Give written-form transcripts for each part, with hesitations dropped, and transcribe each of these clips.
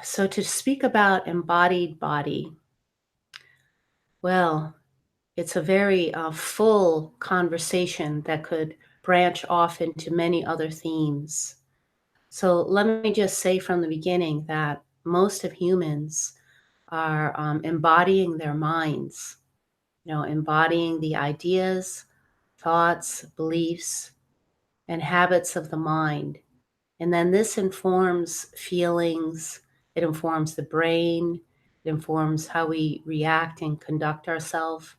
So, to speak about embodied body, well, it's a very full conversation that could branch off into many other themes. So, let me just say from the beginning that most of humans are embodying their minds, embodying the ideas, thoughts, beliefs, and habits of the mind. And then this informs feelings, it informs the brain, it informs how we react and conduct ourselves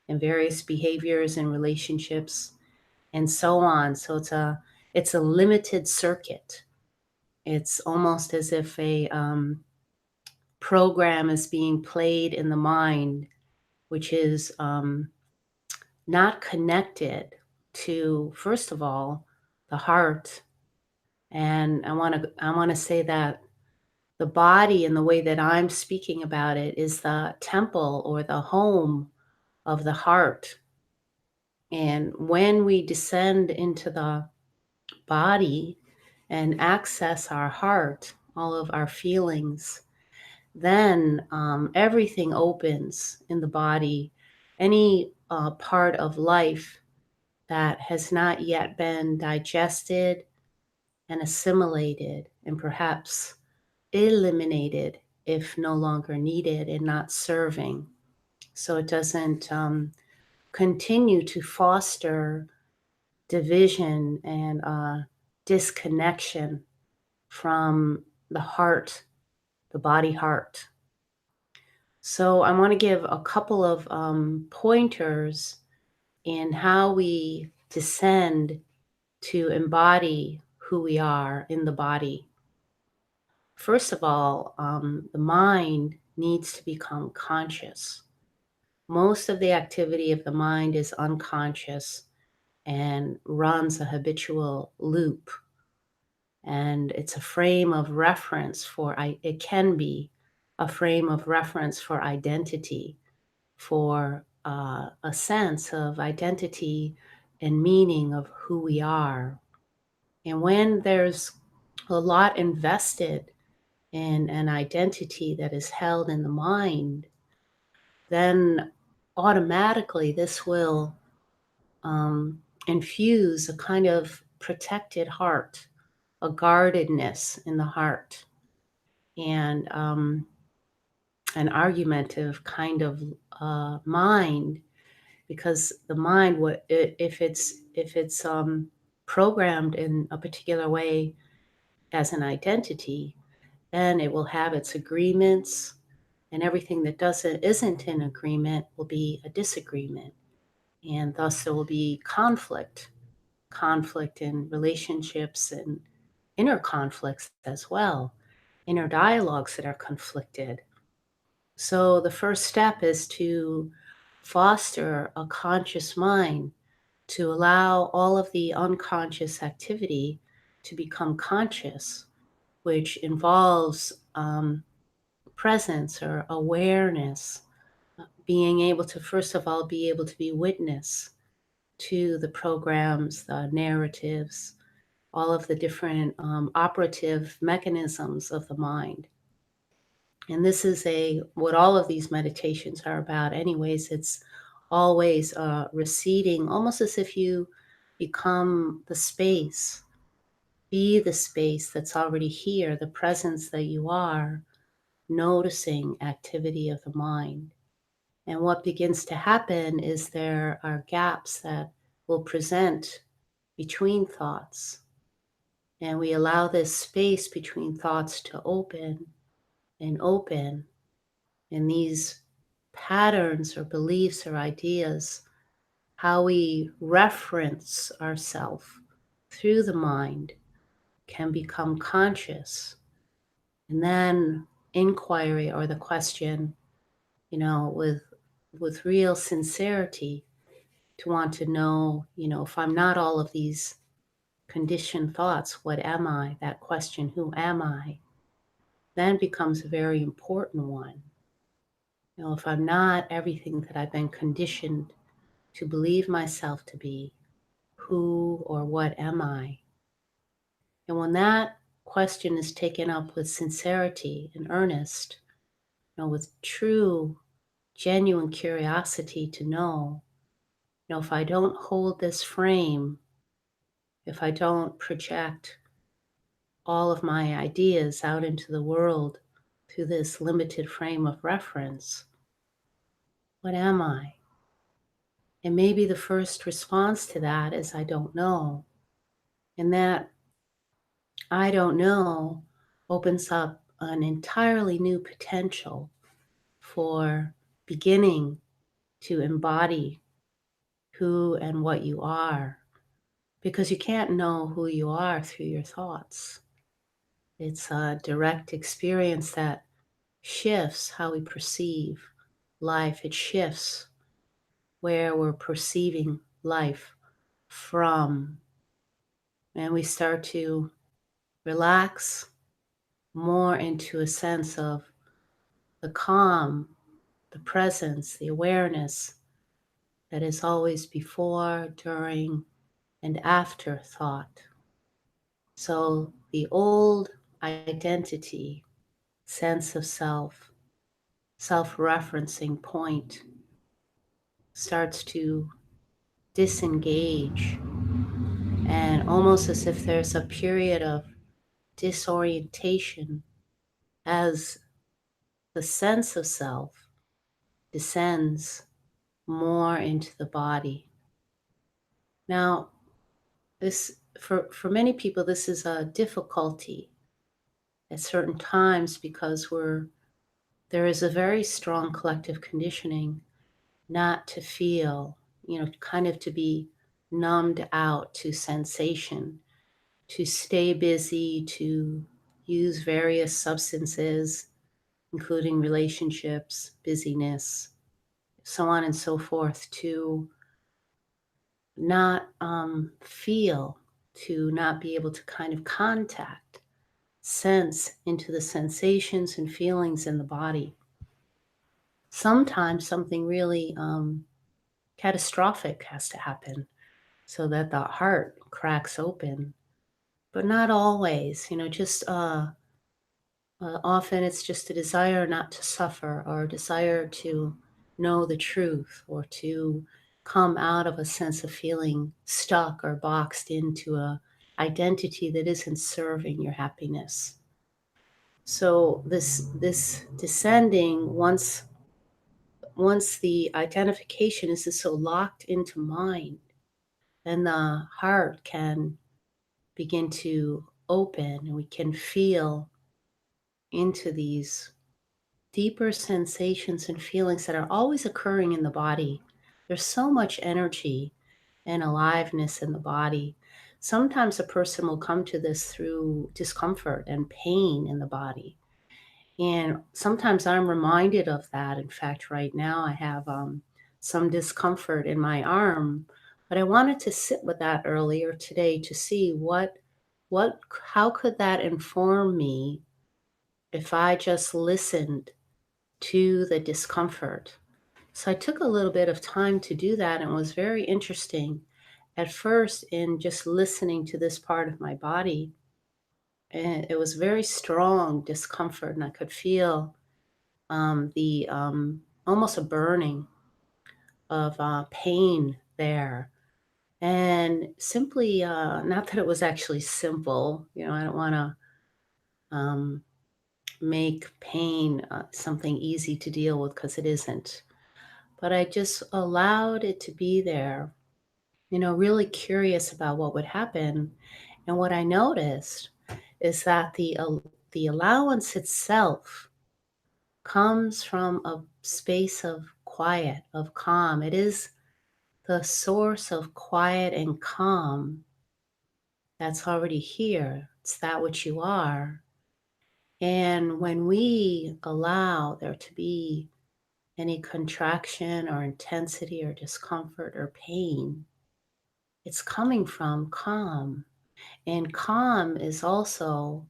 in various behaviors and relationships and so on. So it's a limited circuit. It's almost as if a program is being played in the mind, which is not connected to, first of all, the heart. And I want to say that the body and the way that I'm speaking about it is the temple or the home of the heart. And when we descend into the body and access our heart, all of our feelings, then everything opens in the body. Any part of life that has not yet been digested and assimilated and perhaps eliminated if no longer needed and not serving. So it doesn't continue to foster division and disconnection from the heart, the body heart. So I want to give a couple of pointers in how we descend to embody who we are in the body. First of all, the mind needs to become conscious. Most of the activity of the mind is unconscious and runs a habitual loop. And it's a frame of reference it can be a frame of reference for identity, for a sense of identity and meaning of who we are. And when there's a lot invested in an identity that is held in the mind, then automatically this will infuse a kind of protected heart, a guardedness in the heart, and an argumentative kind of mind, because the mind, if it's programmed in a particular way as an identity, then it will have its agreements, and everything that doesn't isn't in agreement will be a disagreement, and thus there will be conflict in relationships and inner conflicts as well, inner dialogues that are conflicted. So the first step is to foster a conscious mind, to allow all of the unconscious activity to become conscious, which involves presence or awareness, being able to, first of all, be able to be witness to the programs, the narratives, all of the different operative mechanisms of the mind. And this is what all of these meditations are about. Anyways, it's always receding, almost as if you become the space, be the space that's already here, the presence that you are, noticing activity of the mind. And what begins to happen is there are gaps that will present between thoughts. And we allow this space between thoughts to open and open. And these patterns or beliefs or ideas, how we reference ourselves through the mind, can become conscious. And then inquiry, or the question, with real sincerity, to want to know, if I'm not all of these conditioned thoughts, what am I? That question, who am I? Then becomes a very important one. If I'm not everything that I've been conditioned to believe myself to be, who or what am I? And when that question is taken up with sincerity and earnest, with true, genuine curiosity to know, if I don't hold this frame, if I don't project all of my ideas out into the world through this limited frame of reference, what am I? And maybe the first response to that is I don't know. And that I don't know opens up an entirely new potential for beginning to embody who and what you are. Because you can't know who you are through your thoughts. It's a direct experience that shifts how we perceive life. It shifts where we're perceiving life from. And we start to relax more into a sense of the calm, the presence, the awareness that is always before, during, and after thought. So the old identity, sense of self, self referencing point starts to disengage, and almost as if there's a period of disorientation as the sense of self descends more into the body. Now, this for many people, this is a difficulty at certain times because there is a very strong collective conditioning not to feel, kind of to be numbed out to sensation, to stay busy, to use various substances, including relationships, busyness, so on and so forth, to not feel, to not be able to kind of contact, sense into the sensations and feelings in the body. Sometimes something really catastrophic has to happen so that the heart cracks open, but not always. Just often it's just a desire not to suffer or a desire to know the truth or to come out of a sense of feeling stuck or boxed into a identity that isn't serving your happiness. So this descending, once the identification is just so locked into mind, then the heart can begin to open and we can feel into these deeper sensations and feelings that are always occurring in the body. There's so much energy and aliveness in the body. Sometimes a person will come to this through discomfort and pain in the body. And sometimes I'm reminded of that. In fact, right now I have some discomfort in my arm, but I wanted to sit with that earlier today to see how could that inform me if I just listened to the discomfort. So I took a little bit of time to do that and it was very interesting. At first, in just listening to this part of my body, and it was very strong discomfort, and I could feel the almost a burning of pain there. And simply, not that it was actually simple, I don't want to um, make pain something easy to deal with because it isn't. But I just allowed it to be there, really curious about what would happen. And what I noticed is that the allowance itself comes from a space of quiet, of calm. It is the source of quiet and calm that's already here. It's that which you are. And when we allow there to be any contraction or intensity or discomfort or pain, it's coming from calm. And calm is also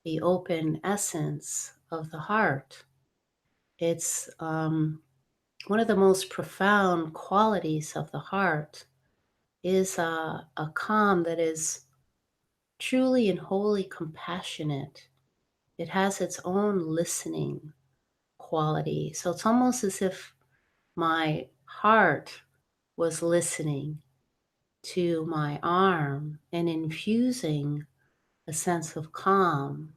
the open essence of the heart. It's one of the most profound qualities of the heart is a calm that is truly and wholly compassionate. It has its own listening quality. So it's almost as if my heart was listening to my arm and infusing a sense of calm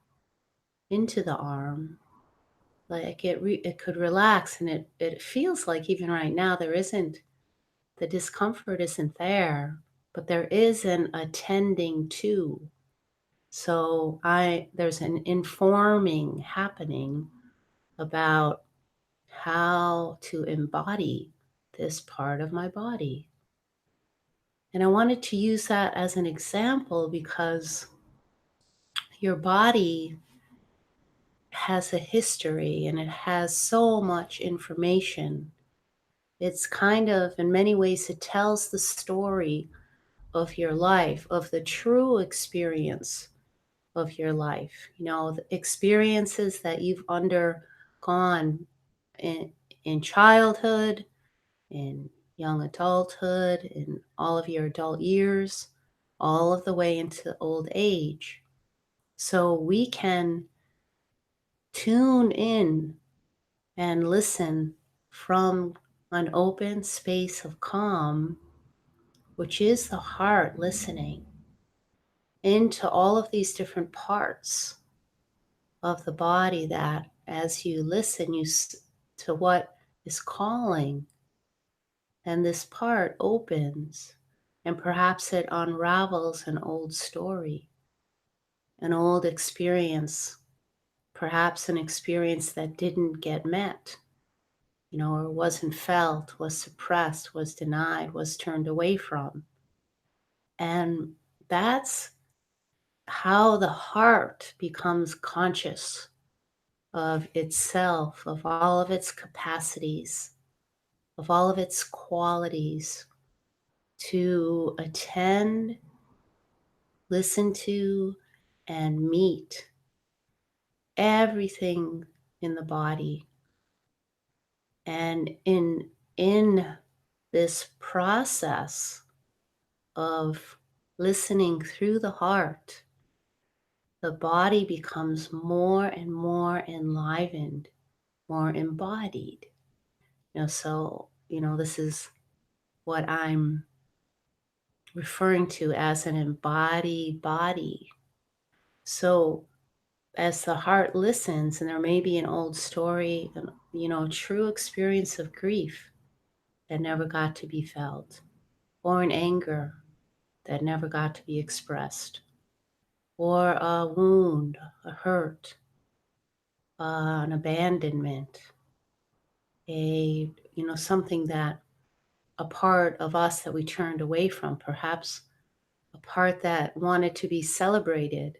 into the arm. Like it could relax, and it feels like even right now there isn't the discomfort isn't there, but there is an attending to. So I there's an informing happening about how to embody this part of my body. And I wanted to use that as an example because your body has a history and it has so much information. It's kind of, in many ways, it tells the story of your life, of the true experience of your life. You know, the experiences that you've undergone in, in childhood, in young adulthood, in all of your adult years, all of the way into old age. So we can tune in and listen from an open space of calm, which is the heart listening into all of these different parts of the body that as you listen to what is calling, and this part opens, and perhaps it unravels an old story, an old experience, perhaps an experience that didn't get met, you know, or wasn't felt, was suppressed, was denied, was turned away from. And that's how the heart becomes conscious of itself, of all of its capacities, of all of its qualities to attend, listen to, and meet everything in the body. And in this process of listening through the heart, the body becomes more and more enlivened, more embodied. You know, so, you know, this is what I'm referring to as an embodied body. So, as the heart listens, and there may be an old story, you know, true experience of grief that never got to be felt, or an anger that never got to be expressed, or a wound, a hurt, an abandonment, you know, something that a part of us that we turned away from, perhaps a part that wanted to be celebrated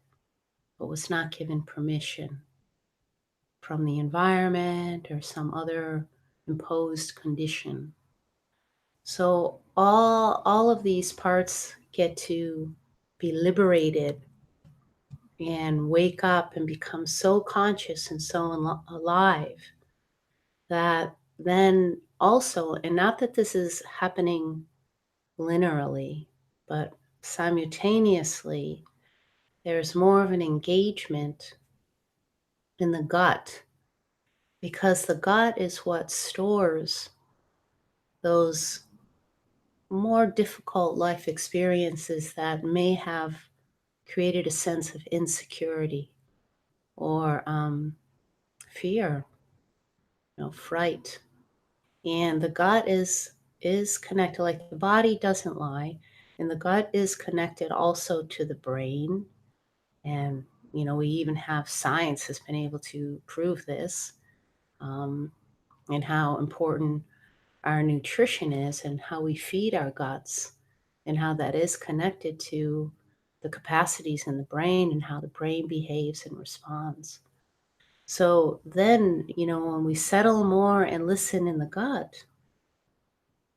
but was not given permission from the environment or some other imposed condition. So all of these parts get to be liberated and wake up and become so conscious and so alive that then also, and not that this is happening linearly, but simultaneously, there's more of an engagement in the gut, because the gut is what stores those more difficult life experiences that may have created a sense of insecurity or fear, you know, fright. And the gut is connected, like the body doesn't lie, and the gut is connected also to the brain. And you know, we even have science has been able to prove this, um, and how important our nutrition is and how we feed our guts, and how that is connected to the capacities in the brain and how the brain behaves and responds. So then, you know, when we settle more and listen in the gut,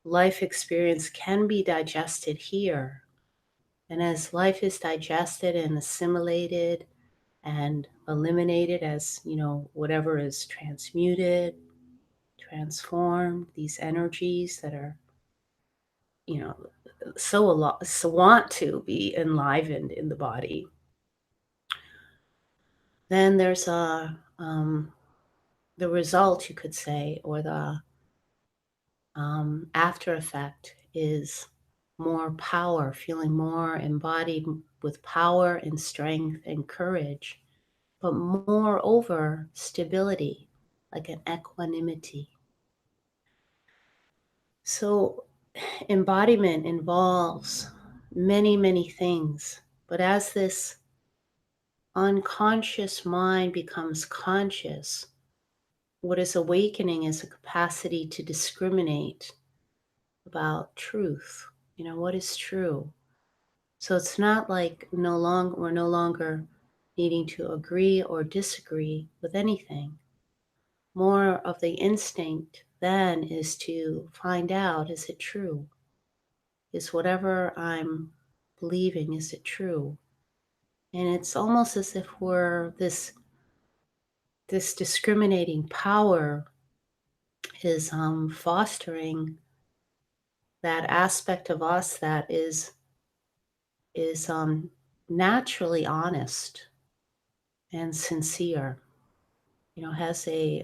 life experience can be digested here. And as life is digested and assimilated and eliminated, as you know, whatever is transmuted, transformed, these energies that are, you know, so a lot so want to be enlivened in the body. Then there's the result, you could say, or the after effect is more power, feeling more embodied with power and strength and courage, but moreover, stability, like an equanimity. So, embodiment involves many, many things, but as this unconscious mind becomes conscious, what is awakening is a capacity to discriminate about truth. What is true? So it's not like we're no longer needing to agree or disagree with anything. More of the instinct then is to find out, is it true? Is whatever I'm believing, is it true? And it's almost as if we're this discriminating power is fostering that aspect of us that is naturally honest and sincere. Has a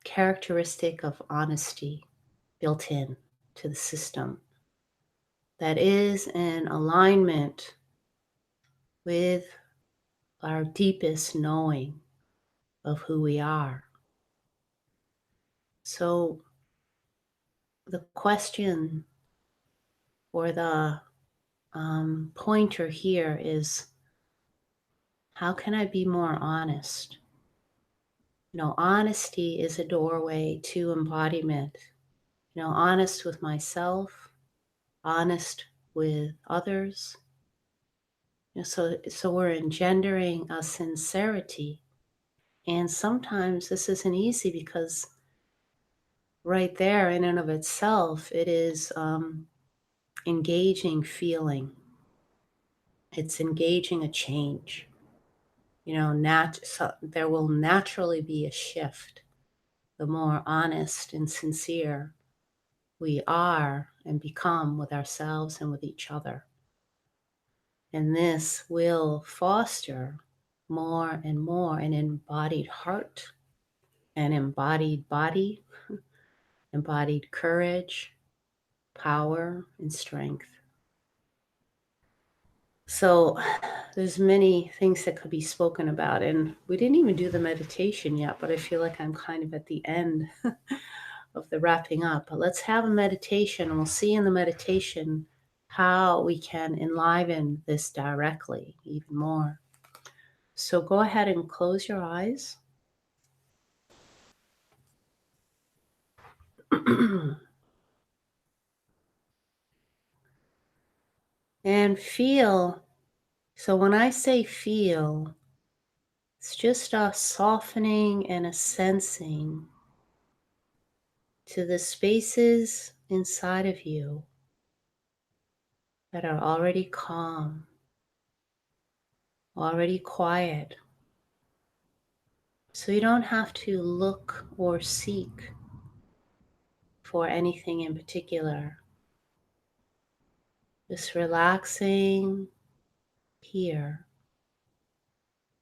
characteristic of honesty built in to the system that is in alignment with our deepest knowing of who we are. So the question or the pointer here is, how can I be more honest? Honesty is a doorway to embodiment. Honest with myself, honest with others. So we're engendering a sincerity. And sometimes this isn't easy because right there, in and of itself, it is engaging feeling. It's engaging a change. So there will naturally be a shift the more honest and sincere we are and become with ourselves and with each other. And this will foster more and more an embodied heart, an embodied body, embodied courage, power, and strength. So there's many things that could be spoken about, and we didn't even do the meditation yet, but I feel like I'm kind of at the end of the wrapping up. But let's have a meditation, and we'll see in the meditation how we can enliven this directly even more. So go ahead and close your eyes. And feel. So when I say feel, it's just a softening and a sensing to the spaces inside of you that are already calm, already quiet. So you don't have to look or seek for anything in particular. Just relaxing here,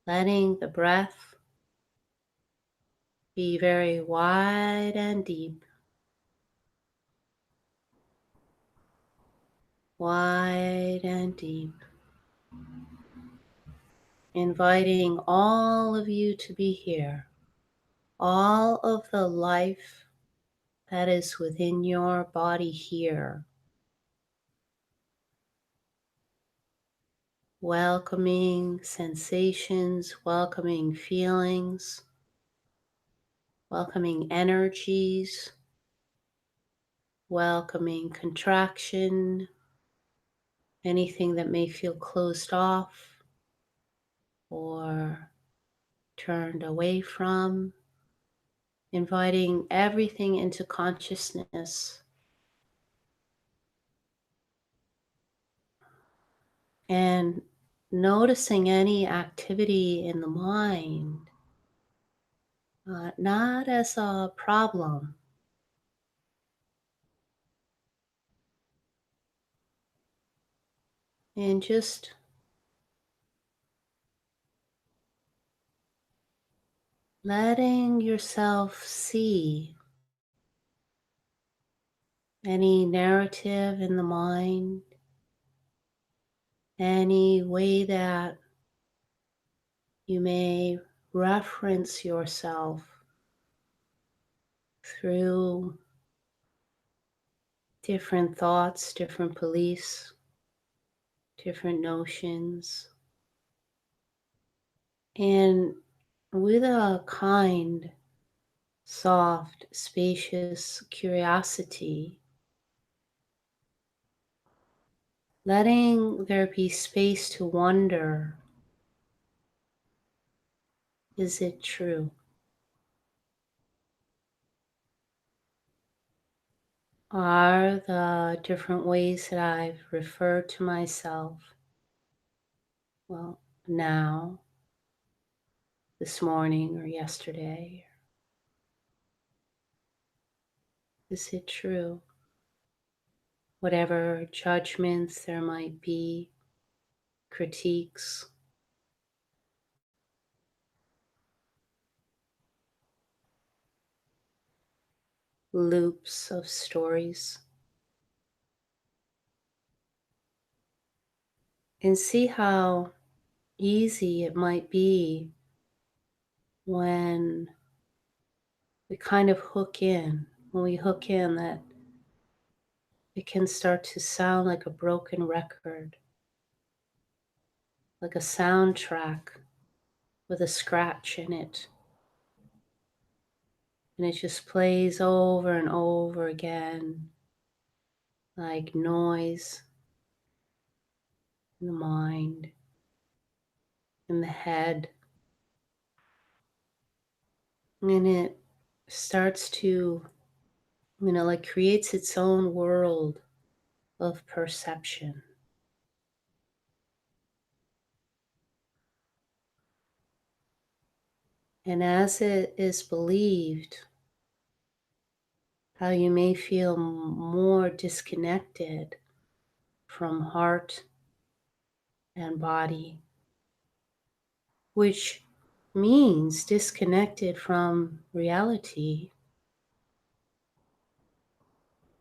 letting the breath be very wide and deep, wide and deep, inviting all of you to be here, all of the life that is within your body here, welcoming sensations, welcoming feelings, welcoming energies, welcoming contraction, anything that may feel closed off or turned away from, inviting everything into consciousness and noticing any activity in the mind, not as a problem, and just letting yourself see any narrative in the mind, any way that you may reference yourself through different thoughts, different beliefs, different notions, and with a kind, soft, spacious curiosity, letting there be space to wonder, is it true? Are the different ways that I've referred to myself, well, now, this morning, or yesterday, is it true? Whatever judgments there might be, critiques, loops of stories, and see how easy it might be when we kind of hook in. When we hook in, that it can start to sound like a broken record, like a soundtrack with a scratch in it. And it just plays over and over again, like noise in the mind, in the head. And it starts to, like creates its own world of perception. And as it is believed, how you may feel more disconnected from heart and body, which means disconnected from reality,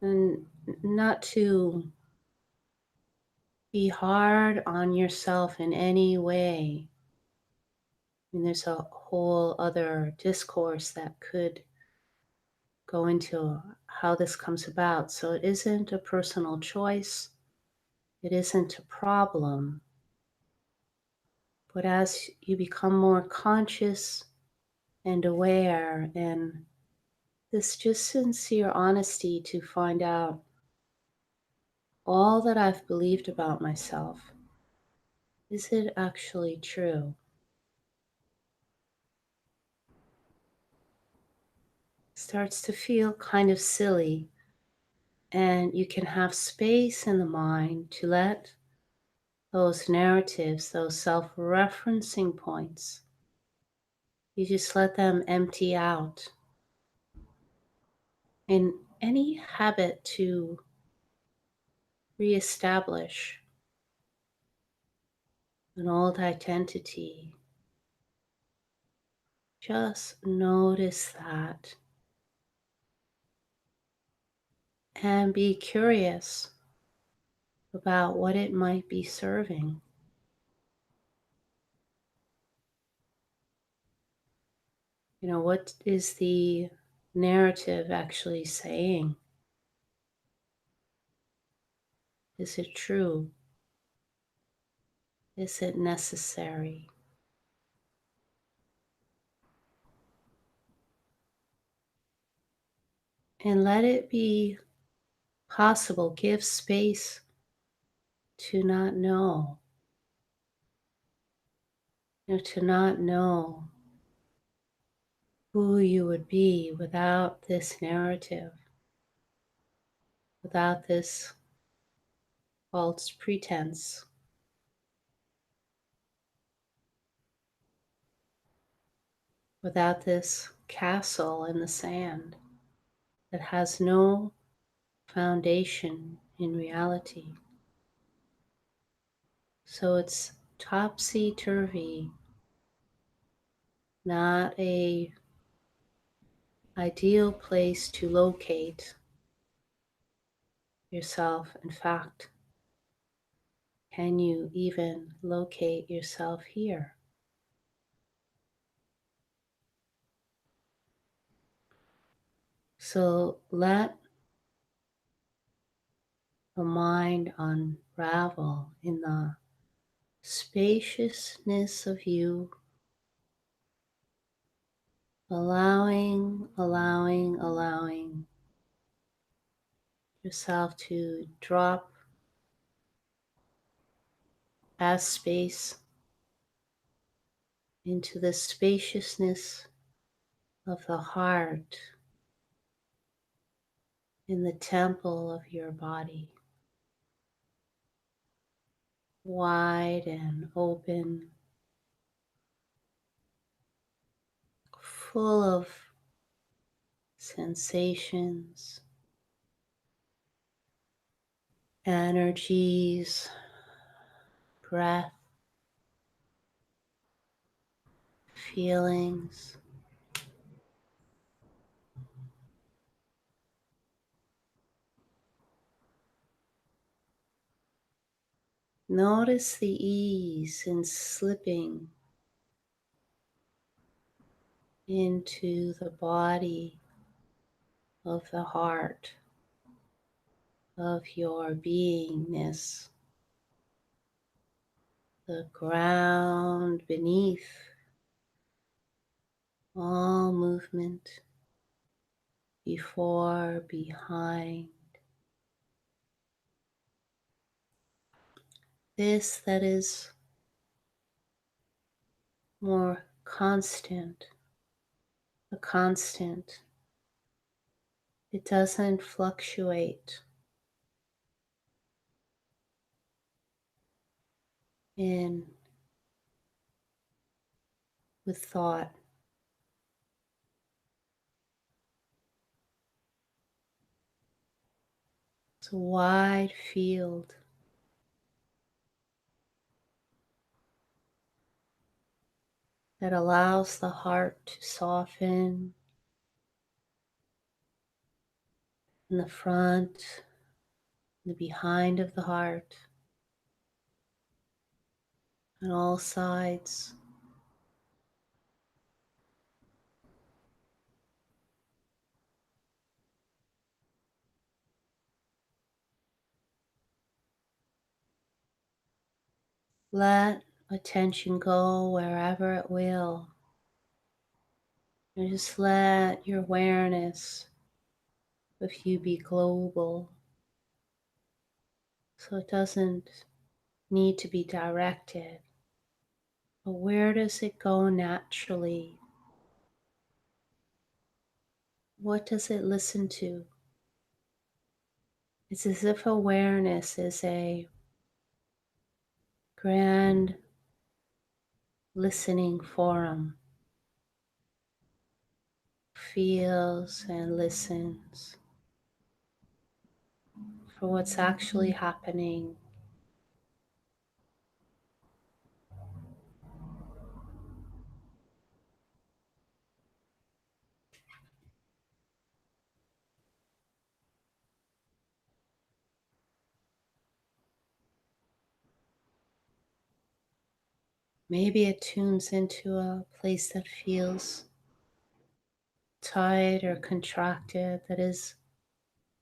and not to be hard on yourself in any way. There's a whole other discourse that could go into how this comes about. So it isn't a personal choice, it isn't a problem. But as you become more conscious and aware, and this just sincere honesty to find out all that I've believed about myself, is it actually true? Starts to feel kind of silly, and you can have space in the mind to let those narratives, those self referencing points, you just let them empty out. In any habit to reestablish an old identity, just notice that and be curious about what it might be serving. What is the narrative actually saying? Is it true? Is it necessary? And let it be possible. Give space to not know, to not know who you would be without this narrative, without this false pretense, without this castle in the sand that has no foundation in reality. So it's topsy turvy, not a ideal place to locate yourself. In fact, can you even locate yourself here? So let the mind unravel in the spaciousness of you, allowing yourself to drop as space into the spaciousness of the heart in the temple of your body, wide and open, full of sensations, energies, breath, feelings. Notice the ease in slipping into the body of the heart of your beingness, the ground beneath all movement, before, behind. This that is more constant, a constant. It doesn't fluctuate in with thought. It's a wide field that allows the heart to soften in the front, the behind of the heart, on all sides. Let attention go wherever it will, and just let your awareness of you be global, so it doesn't need to be directed. But where does it go naturally? What does it listen to? It's as if awareness is a grand listening forum, feels and listens for what's actually happening. Maybe it tunes into a place that feels tight or contracted, that is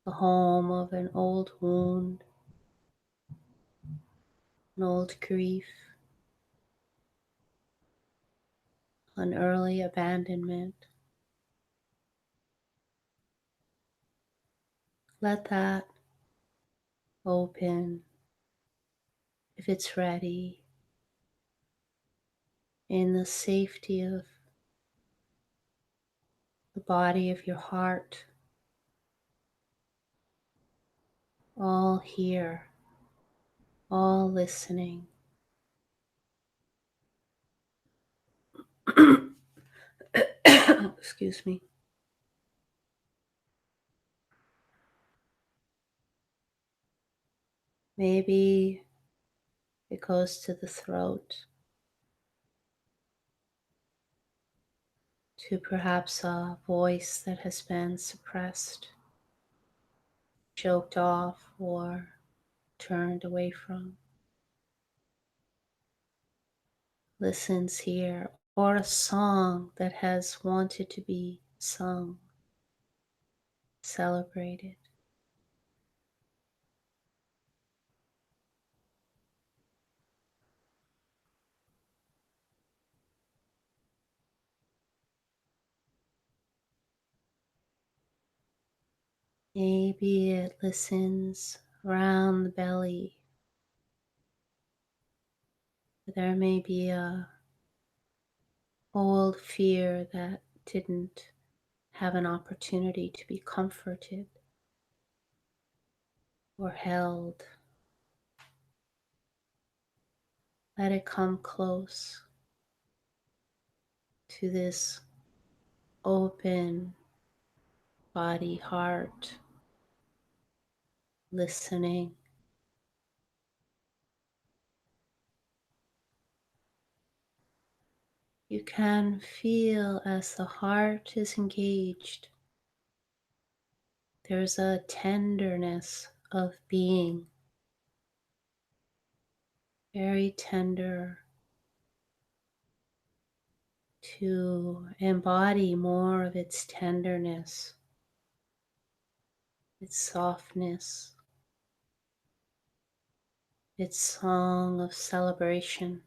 the home of an old wound, an old grief, an early abandonment. Let that open if it's ready in the safety of the body of your heart, all here, all listening. Excuse me. Maybe it goes to the throat, to perhaps a voice that has been suppressed, choked off, or turned away from. Listens here, or a song that has wanted to be sung, celebrated. Maybe it listens around the belly. There may be a old fear that didn't have an opportunity to be comforted or held. Let it come close to this open body, heart, listening. You can feel as the heart is engaged, there's a tenderness of being, very tender, to embody more of its tenderness, its softness, its song of celebration.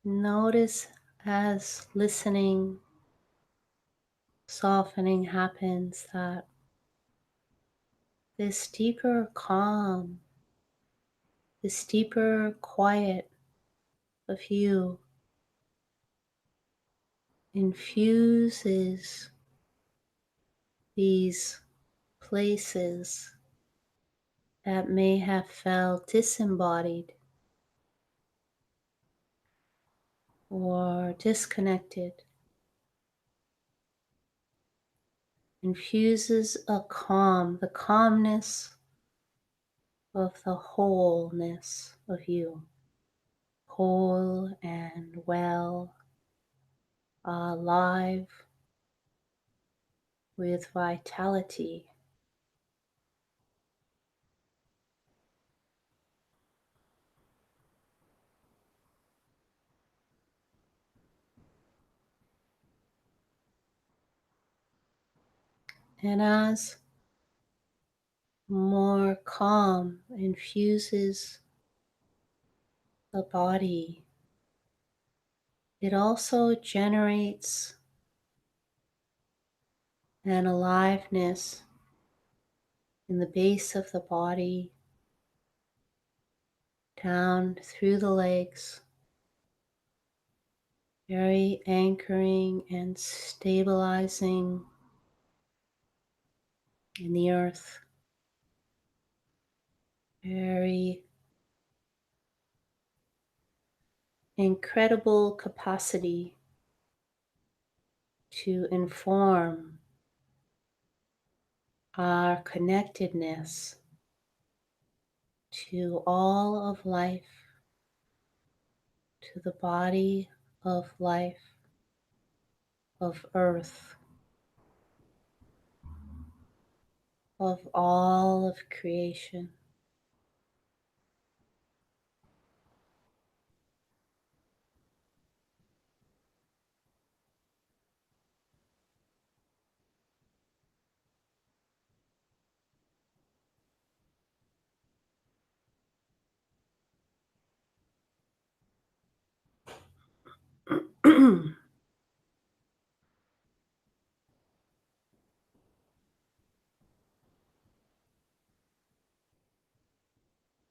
Notice as listening, softening happens that this deeper calm, this deeper quiet of you infuses these places that may have felt disembodied or disconnected, infuses a calm, the calmness of the wholeness of you, whole and well, alive with vitality. And as more calm infuses the body, it also generates an aliveness in the base of the body, down through the legs, very anchoring and stabilizing in the earth, very incredible capacity to inform our connectedness to all of life, to the body of life, of earth, of all of creation.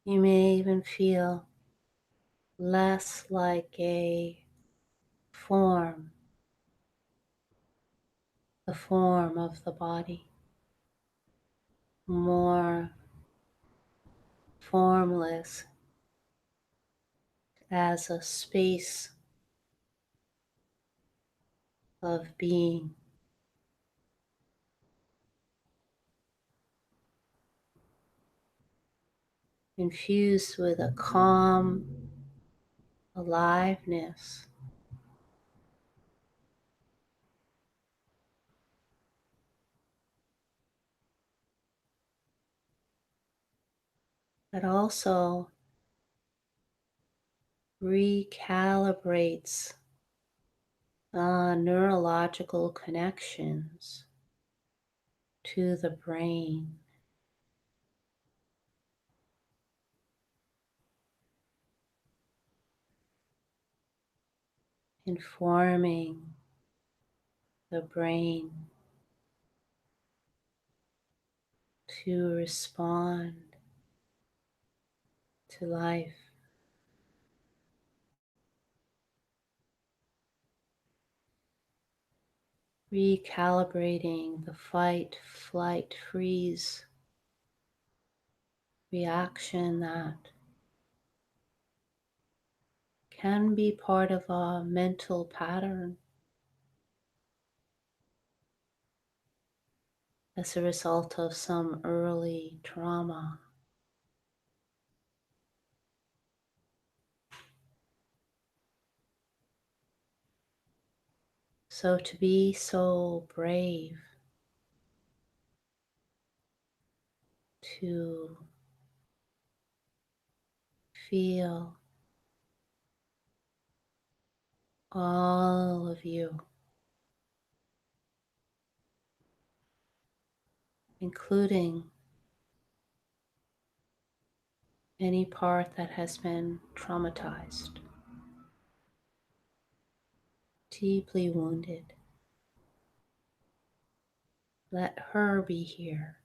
You may even feel less like a form, the form of the body, more formless as a space of being, infused with a calm aliveness, that also recalibrates neurological connections to the brain, informing the brain to respond to life, recalibrating the fight, flight, freeze reaction that can be part of a mental pattern as a result of some early trauma. So to be so brave to feel all of you, including any part that has been traumatized, deeply wounded. Let her be here.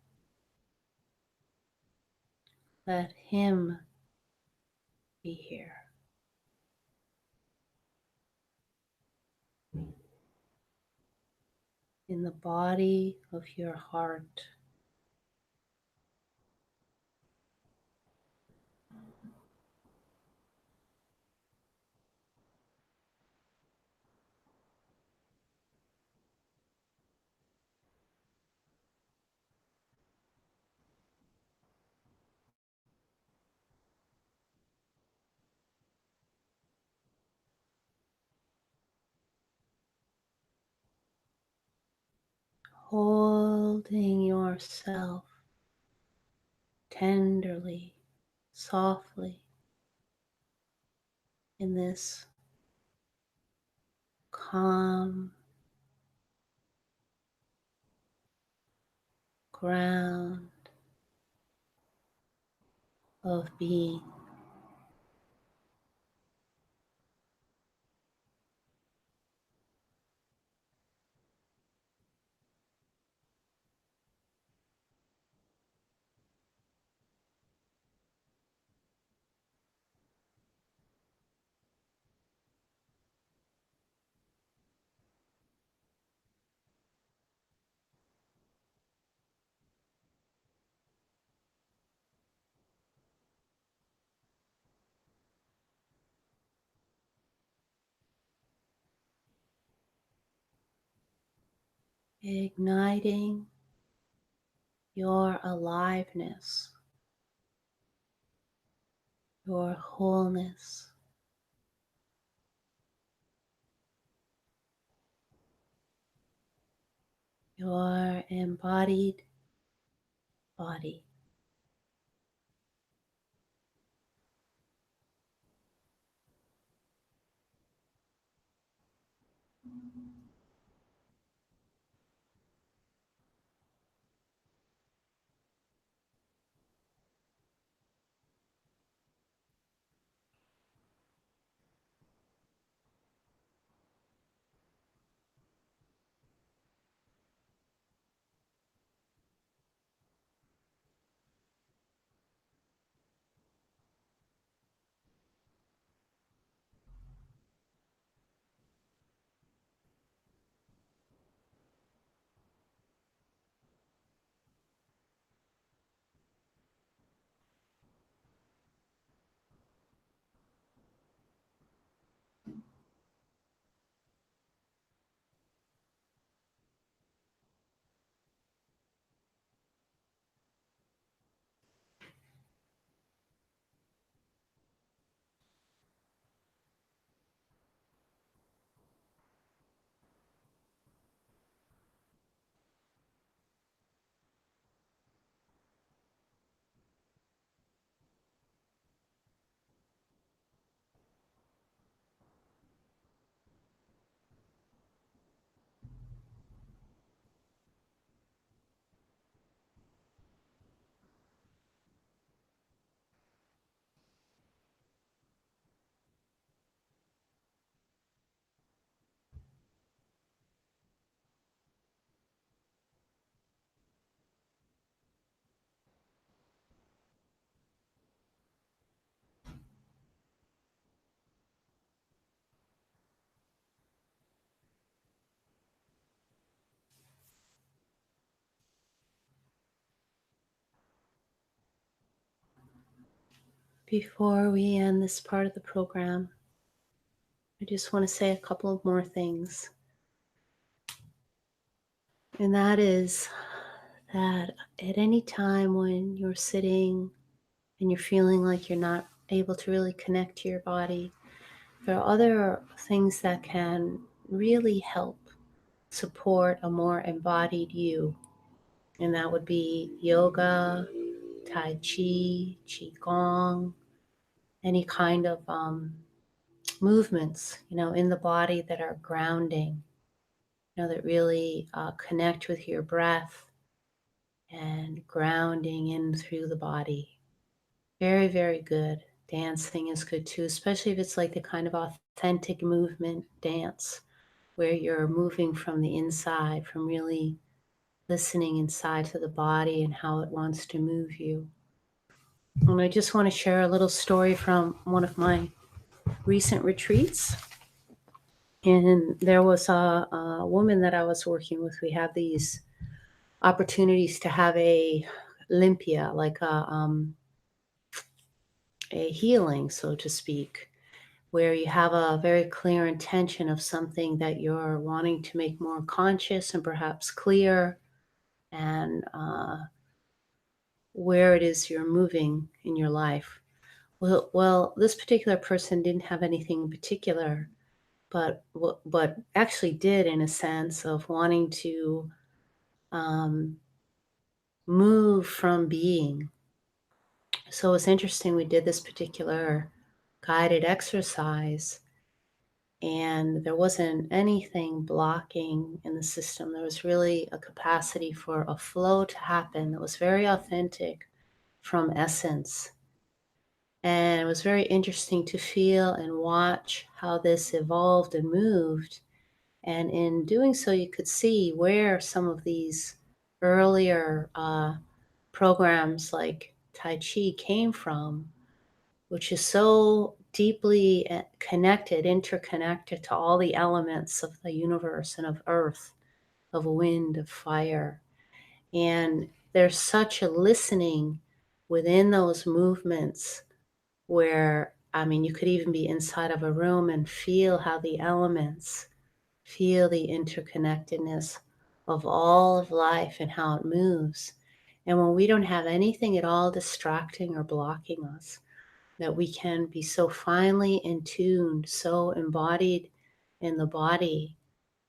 Let him be here. In the body of your heart, holding yourself tenderly, softly in this calm ground of being. Igniting your aliveness, your wholeness, your embodied body. Before we end this part of the program, I just want to say a couple of more things. And that is that at any time when you're sitting and you're feeling like you're not able to really connect to your body, there are other things that can really help support a more embodied you. And that would be yoga, Tai Chi, Qigong, any kind of movements, in the body that are grounding, that really connect with your breath and grounding in through the body. Very, very good. Dancing is good too, especially if it's like the kind of authentic movement dance where you're moving from the inside, from really listening inside to the body and how it wants to move you. And I just want to share a little story from one of my recent retreats. And there was a woman that I was working with. We have these opportunities to have a limpia, like a healing, so to speak, where you have a very clear intention of something that you're wanting to make more conscious and perhaps clear, and where it is you're moving in your life. Well, this particular person didn't have anything in particular, but actually did in a sense of wanting to um, move from being. So it's interesting. We did this particular guided exercise, and there wasn't anything blocking in the system. There was really a capacity for a flow to happen that was very authentic from essence. And it was very interesting to feel and watch how this evolved and moved. And in doing so, you could see where some of these earlier programs like Tai Chi came from, which is so deeply connected, interconnected to all the elements of the universe and of earth, of wind, of fire. And there's such a listening within those movements where, I mean, you could even be inside of a room and feel how the elements feel the interconnectedness of all of life and how it moves. And when we don't have anything at all distracting or blocking us, that we can be so finely in tuned, so embodied in the body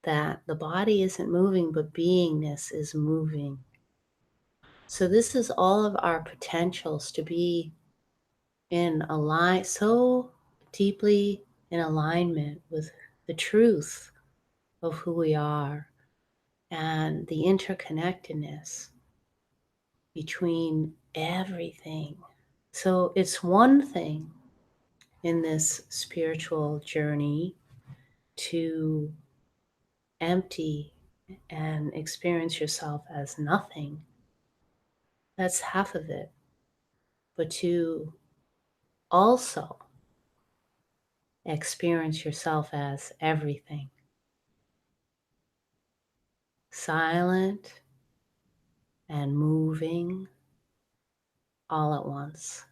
that the body isn't moving, but beingness is moving. So this is all of our potentials to be in align so deeply in alignment with the truth of who we are and the interconnectedness between everything. So it's one thing in this spiritual journey to empty and experience yourself as nothing. That's half of it. But to also experience yourself as everything, silent and moving all at once.